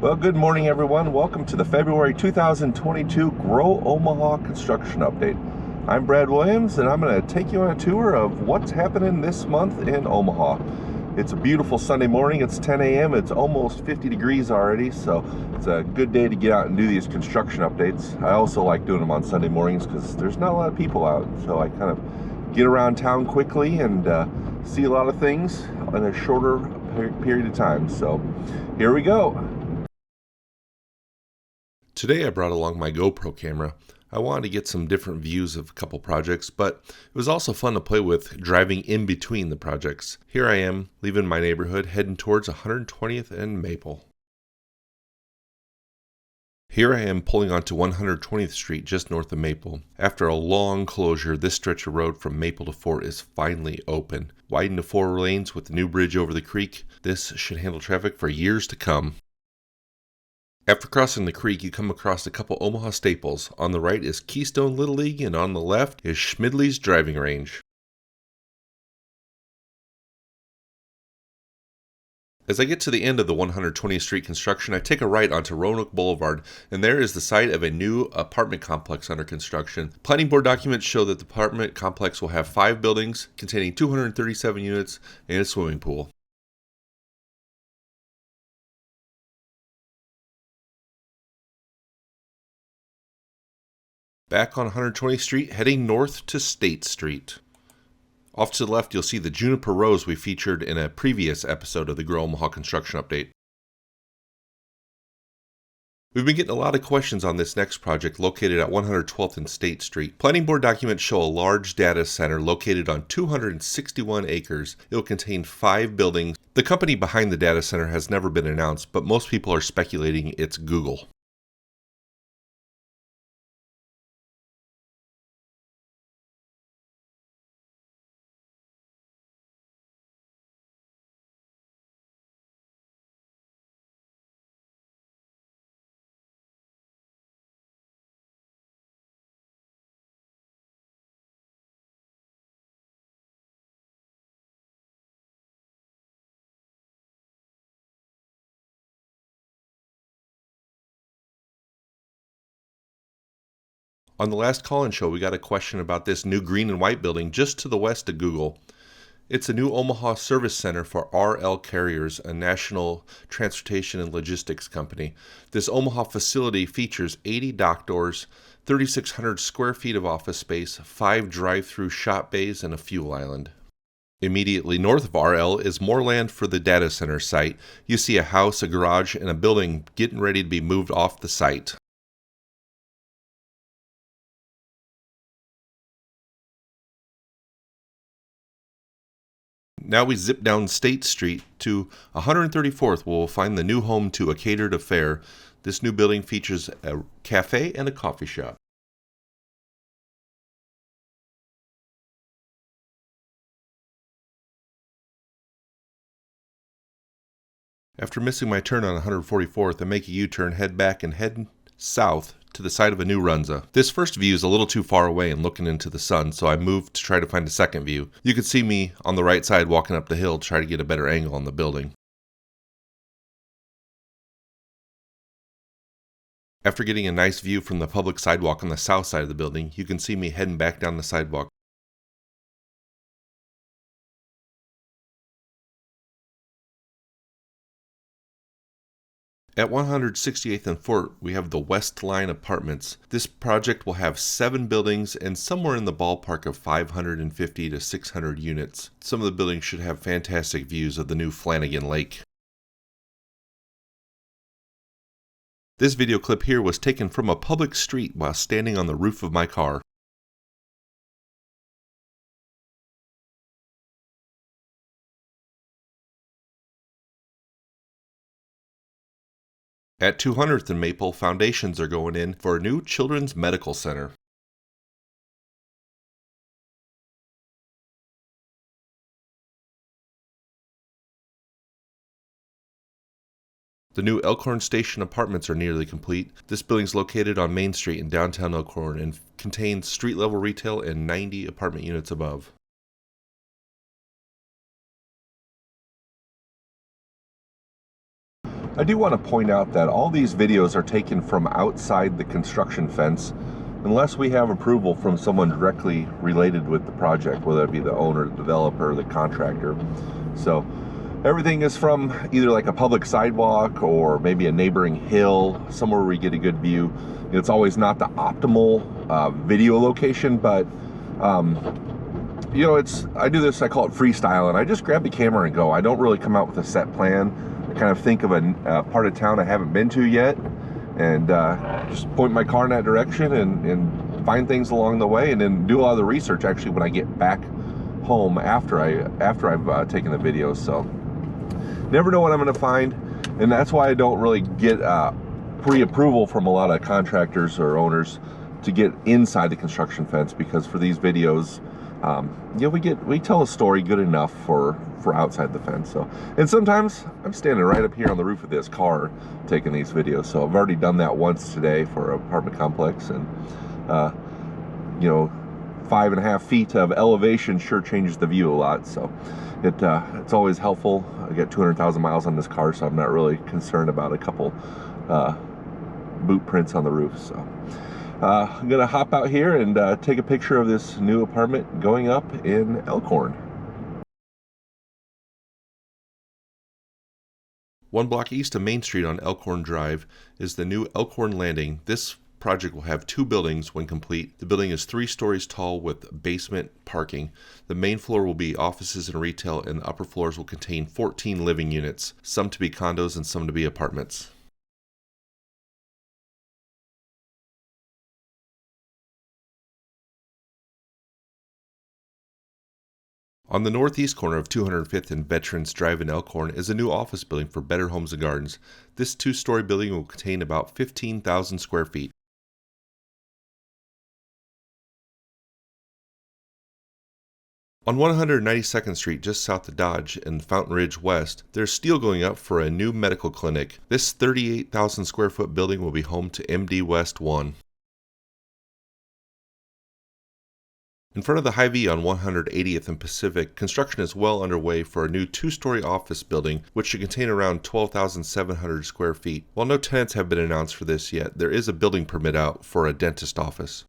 Well, good morning, everyone. Welcome to the February 2022 Grow Omaha Construction Update. I'm Brad Williams, and I'm going to take you on a tour of what's happening this month in Omaha. It's a beautiful Sunday morning. It's 10 a.m. It's almost 50 degrees already, so it's a good day to get out and do these construction updates. I also like doing them on Sunday mornings because there's not a lot of people out, so I kind of get around town quickly and see a lot of things in a shorter period of time. So here we go. Today I brought along my GoPro camera. I wanted to get some different views of a couple projects, but it was also fun to play with driving in between the projects. Here I am, leaving my neighborhood, heading towards 120th and Maple. Here I am pulling onto 120th Street just north of Maple. After a long closure, this stretch of road from Maple to Fort is finally open. Widened to 4 lanes with the new bridge over the creek, this should handle traffic for years to come. After crossing the creek, you come across a couple Omaha staples. On the right is Keystone Little League, and on the left is Schmidley's driving range. As I get to the end of the 120th Street construction, I take a right onto Roanoke Boulevard, and there is the site of a new apartment complex under construction. Planning board documents show that the apartment complex will have 5 buildings containing 237 units and a swimming pool. Back on 120th Street, heading north to State Street. Off to the left, you'll see the juniper rose we featured in a previous episode of the Grow Omaha Construction Update. We've been getting a lot of questions on this next project located at 112th and State Street. Planning board documents show a large data center located on 261 acres. It will contain 5 buildings. The company behind the data center has never been announced, but most people are speculating it's Google. On the last call-in show, we got a question about this new green and white building just to the west of Google. It's a new Omaha service center for RL Carriers, a national transportation and logistics company. This Omaha facility features 80 dock doors, 3,600 square feet of office space, 5 drive-through shop bays, and a fuel island. Immediately north of RL is more land for the data center site. You see a house, a garage, and a building getting ready to be moved off the site. Now we zip down State Street to 134th, where we'll find the new home to a catered affair. This new building features a cafe and a coffee shop. After missing my turn on 144th, I make a U-turn, head back, and head south to the side of a new Runza. This first view is a little too far away and looking into the sun, so I moved to try to find a second view. You can see me on the right side walking up the hill to try to get a better angle on the building. After getting a nice view from the public sidewalk on the south side of the building, you can see me heading back down the sidewalk. At 168th and Fort, we have the West Line Apartments. This project will have 7 buildings and somewhere in the ballpark of 550 to 600 units. Some of the buildings should have fantastic views of the new Flanagan Lake. This video clip here was taken from a public street while standing on the roof of my car. At 200th and Maple, foundations are going in for a new children's medical center. The new Elkhorn Station apartments are nearly complete. This building is located on Main Street in downtown Elkhorn and contains street-level retail and 90 apartment units above. I do want to point out that all these videos are taken from outside the construction fence unless we have approval from someone directly related with the project, whether it be the owner, the developer, the contractor. So everything is from either like a public sidewalk or maybe a neighboring hill, somewhere where we get a good view. It's always not the optimal video location, but you know, I do this, I call it freestyle, and I just grab the camera and go. I don't really come out with a set plan. I kind of think of a part of town I haven't been to yet, and just point my car in that direction and find things along the way, and then do a lot of the research actually when I get back home after I've taken the videos. So never know what I'm going to find, and that's why I don't really get pre-approval from a lot of contractors or owners to get inside the construction fence, because for these videos, yeah, we tell a story good enough for outside the fence. So, and sometimes I'm standing right up here on the roof of this car taking these videos. So I've already done that once today for an apartment complex, and you know, 5.5 feet of elevation sure changes the view a lot. So it's always helpful. I got 200,000 miles on this car, so I'm not really concerned about a couple boot prints on the roof. So I'm gonna hop out here and take a picture of this new apartment going up in Elkhorn. One block east of Main Street on Elkhorn Drive is the new Elkhorn Landing. This project will have 2 buildings when complete. The building is 3 stories tall with basement parking. The main floor will be offices and retail, and the upper floors will contain 14 living units, some to be condos and some to be apartments. On the northeast corner of 205th and Veterans Drive in Elkhorn is a new office building for Better Homes and Gardens. This 2-story building will contain about 15,000 square feet. On 192nd Street, just south of Dodge and Fountain Ridge West, there's steel going up for a new medical clinic. This 38,000 square foot building will be home to MD West 1. In front of the Hy-Vee on 180th and Pacific, construction is well underway for a new 2-story office building, which should contain around 12,700 square feet. While no tenants have been announced for this yet, there is a building permit out for a dentist office.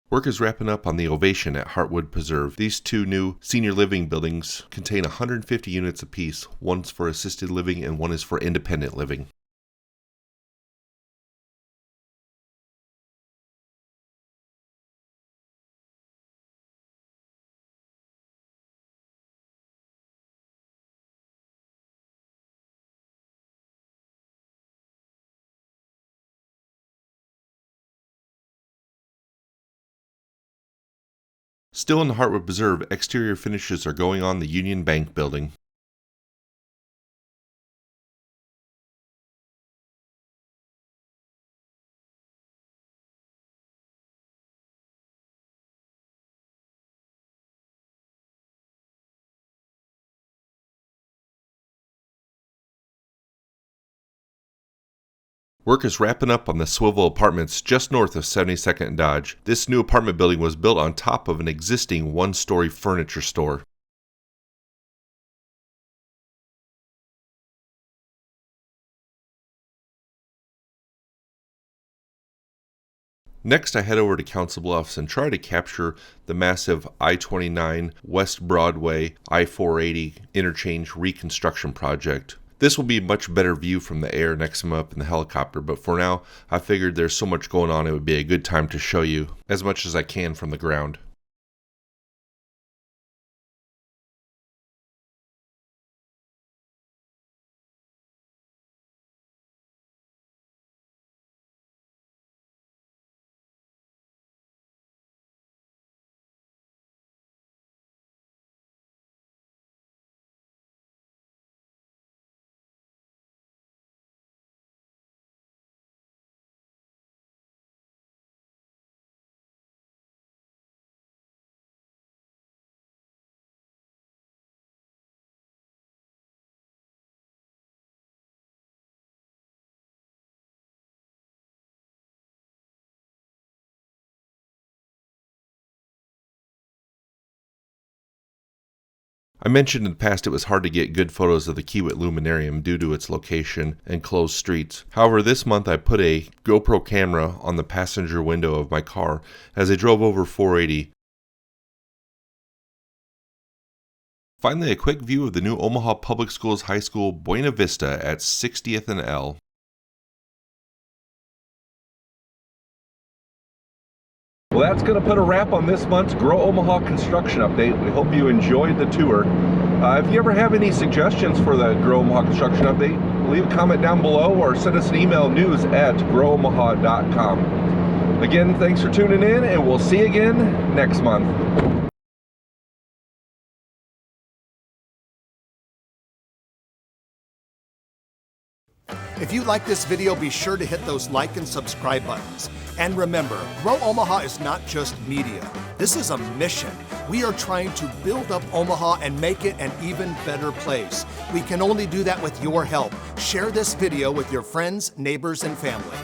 Work is wrapping up on the Ovation at Heartwood Preserve. These 2 new senior living buildings contain 150 units apiece. One's for assisted living and one is for independent living. Still in the Heartwood Preserve, exterior finishes are going on the Union Bank building. Work is wrapping up on the Swivel Apartments just north of 72nd and Dodge. This new apartment building was built on top of an existing 1-story furniture store. Next, I head over to Council Bluffs and try to capture the massive I-29 West Broadway I-480 interchange reconstruction project. This will be a much better view from the air next time up in the helicopter, but for now, I figured there's so much going on it would be a good time to show you as much as I can from the ground. I mentioned in the past it was hard to get good photos of the Kiewit Luminarium due to its location and closed streets. However, this month I put a GoPro camera on the passenger window of my car as I drove over 480. Finally, a quick view of the new Omaha Public Schools High School Buena Vista at 60th and L. Well, that's going to put a wrap on this month's Grow Omaha construction update. We hope you enjoyed the tour. If you ever have any suggestions for the Grow Omaha construction update, leave a comment down below or send us an email, news@growomaha.com. Again, thanks for tuning in, and we'll see you again next month. If you like this video, be sure to hit those like and subscribe buttons. And remember, Grow Omaha is not just media. This is a mission. We are trying to build up Omaha and make it an even better place. We can only do that with your help. Share this video with your friends, neighbors, and family.